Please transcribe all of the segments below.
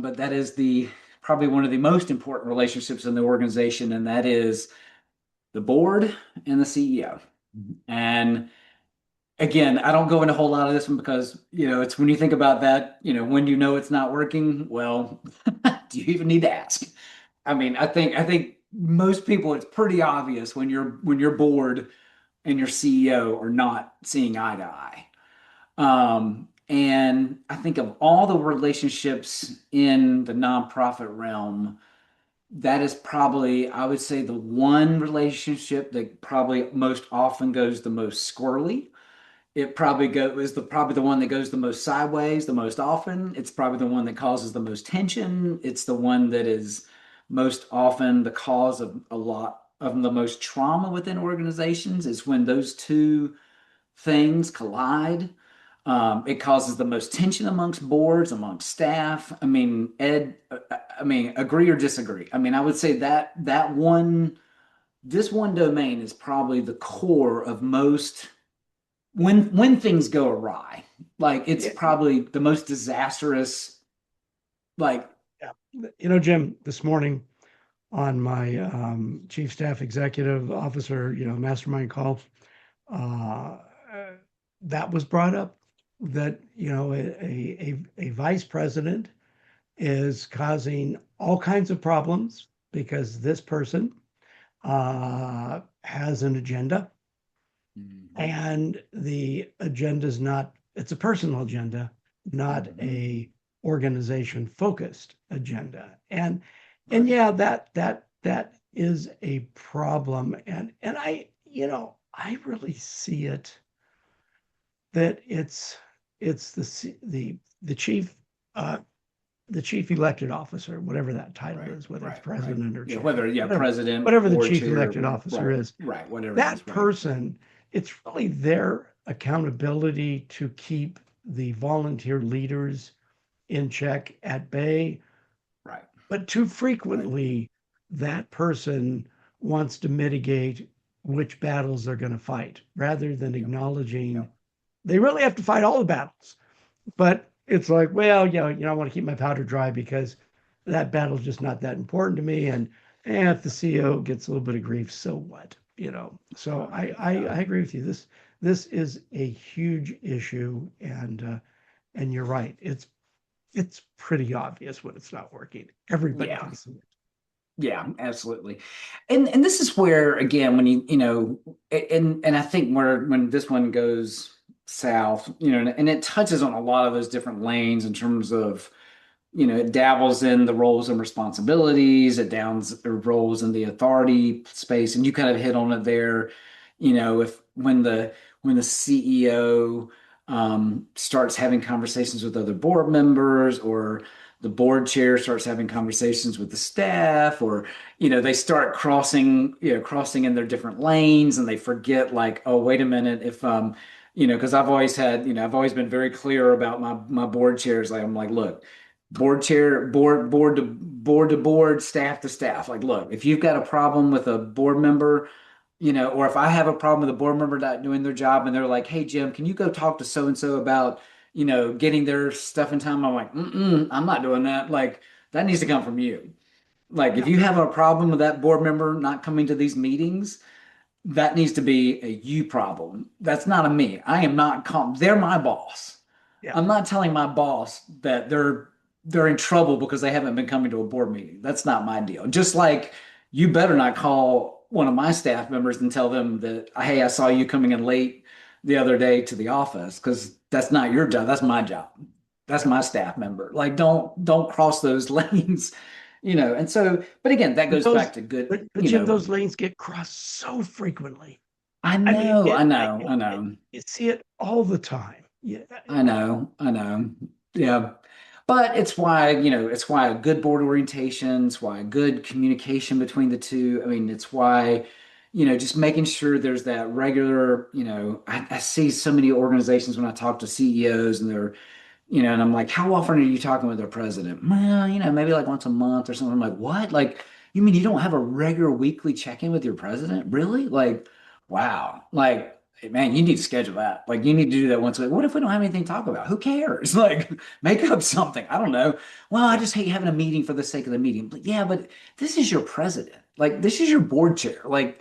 but that is the probably one of the most important relationships in the organization, and that is the board and the CEO. And again, I don't go into a whole lot of this one because, it's when you think about that, when you know it's not working, well, do you even need to ask? I mean, I think most people, it's pretty obvious when your board and your CEO are not seeing eye to eye. And I think of all the relationships in the nonprofit realm, that is probably, I would say, the one relationship that probably most often goes the most squirrely. It probably is probably the one that goes the most sideways the most often. It's probably the one that causes the most tension. It's the one that is most often the cause of a lot of the most trauma within organizations is when those two things collide. It causes the most tension amongst boards, amongst staff. I mean, Ed, I mean, agree or disagree? I mean, I would say this one domain is probably the core of most when things go awry. Like it's Yeah, probably the most disastrous. Like, yeah. Jim, this morning on my chief staff executive officer, mastermind call, uh, that was brought up that, a vice president is causing all kinds of problems because this person has an agenda, mhm, and the agenda is not, it's a personal agenda, not mhm, a organization focused agenda. And right, yeah, that is a problem. And I really see it that it's the chief uh the chief elected officer, whatever that title right, is, whether it's right, right. president or Yeah, chair, whether, yeah, whatever, president, whatever the board chief chair, elected officer right, is, right, whatever it that is, right, person, it's really their accountability to keep the volunteer leaders in check at bay. right, But too right. frequently, that person wants to mitigate which battles they're going to fight rather than Yep, acknowledging yep, they really have to fight all the battles. But it's like, well, I want to keep my powder dry because that battle's just not that important to me. And if the CEO gets a little bit of grief, so what? So I yeah. agree with you. This is a huge issue, and you're right. It's pretty obvious when it's not working. Everybody Yeah. can see it. Yeah, absolutely. And this is where again when and I think when this one goes south, and it touches on a lot of those different lanes in terms of, it dabbles in the roles and responsibilities, it downs or rolls in the authority space, and you kind of hit on it there. If when the CEO starts having conversations with other board members, or the board chair starts having conversations with the staff, or they start crossing in their different lanes, and they forget, like, oh, wait a minute, if because I've always been very clear about my board chairs. Like, I'm like, look, board chair, board to board, staff to staff. Like, look, if you've got a problem with a board member, or if I have a problem with a board member not doing their job, and they're like, hey, Jim, can you go talk to so and so about, getting their stuff in time? I'm like, I'm not doing that. Like, that needs to come from you. Like, if Yeah, you have a problem with that board member not coming to these meetings, that needs to be a you problem. That's not a me. I am not they're my boss. yeah. I'm not telling my boss that they're in trouble because they haven't been coming to a board meeting. That's not my deal. Just like you better not call one of my staff members and tell them that, hey, I saw you coming in late the other day to the office, because that's not your job. That's my job. That's Yeah. my staff member. Like, don't cross those lanes, And so, but again, that But goes those, back to good, but Jim, those lanes get crossed so frequently. I I mean, know, I know, I you see it all the time. Yeah, I know. Yeah. But it's why a good board orientation, it's why a good communication between the two. I mean, it's why, just making sure there's that regular, I see so many organizations when I talk to CEOs, and and I'm like, how often are you talking with their president? Well, maybe like once a month or something. I'm like, what? Like, you mean you don't have a regular weekly check-in with your president? Really? Like, wow. Like, Hey, man, you need to schedule that. Like, you need to do that once a week. What if we don't have anything to talk about? Who cares? Like, make up something. I don't know. Well, I Yeah. just hate having a meeting for the sake of the meeting. But yeah, but this is your president. Like, this is your board chair. Like,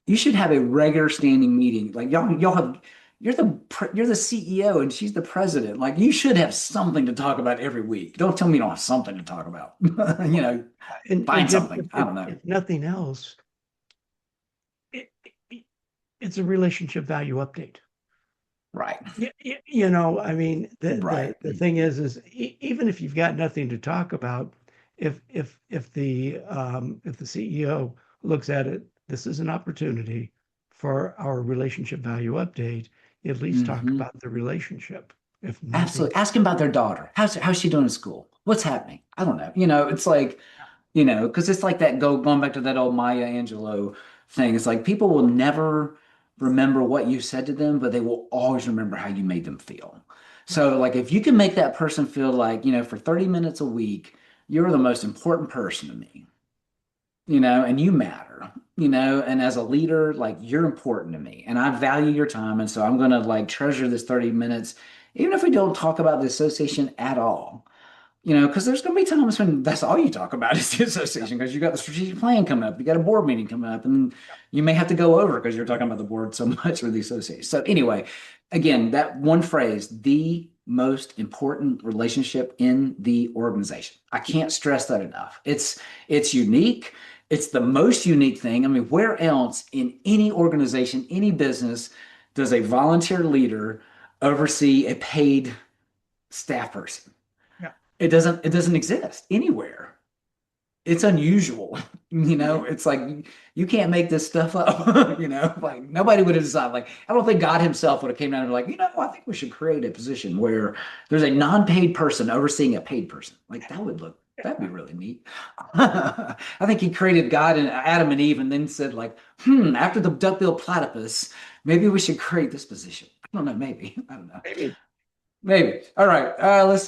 you should have a regular standing meeting. Like, y'all have. You're the CEO and she's the president. Like, you should have something to talk about every week. Don't tell me you don't have something to talk about. You know, And find Jim, something. I don't know. if nothing else, it, it's a relationship value update. Right. I mean, Right. the thing is even if you've got nothing to talk about, if the CEO looks at it, this is an opportunity for our relationship value update, at least talk Hmm. about the relationship, if nothing. Absolutely. Ask him about their daughter. How's she doing in school? What's happening? I don't know. It's like, because it's like that going back to that old Maya Angelou thing. It's like people will never remember what you said to them, but they will always remember how you made them feel. So, like, if you can make that person feel like, for 30 minutes a week, you're the most important person to me, and you matter, and as a leader, like, you're important to me and I value your time. And so I'm going to like treasure this 30 minutes, even if we don't talk about the association at all. Because there's going to be times when that's all you talk about is the association because you got the strategic plan coming up, you got a board meeting coming up, and you may have to go over because you're talking about the board so much with the association. So anyway, again, that one phrase, the most important relationship in the organization. I can't stress that enough. It's unique. It's the most unique thing. I mean, where else in any organization, any business, does a volunteer leader oversee a paid staff person? Yeah. It doesn't exist anywhere. It's unusual. It's like you can't make this stuff up. Like nobody would have decided. Like I don't think God himself would have came down and like, I think we should create a position where there's a non-paid person overseeing a paid person. Like that'd be really neat. I think he created God and Adam and Eve and then said like, after the duck-billed platypus, maybe we should create this position. I don't know, maybe. I don't know. Maybe Maybe. All right. Let's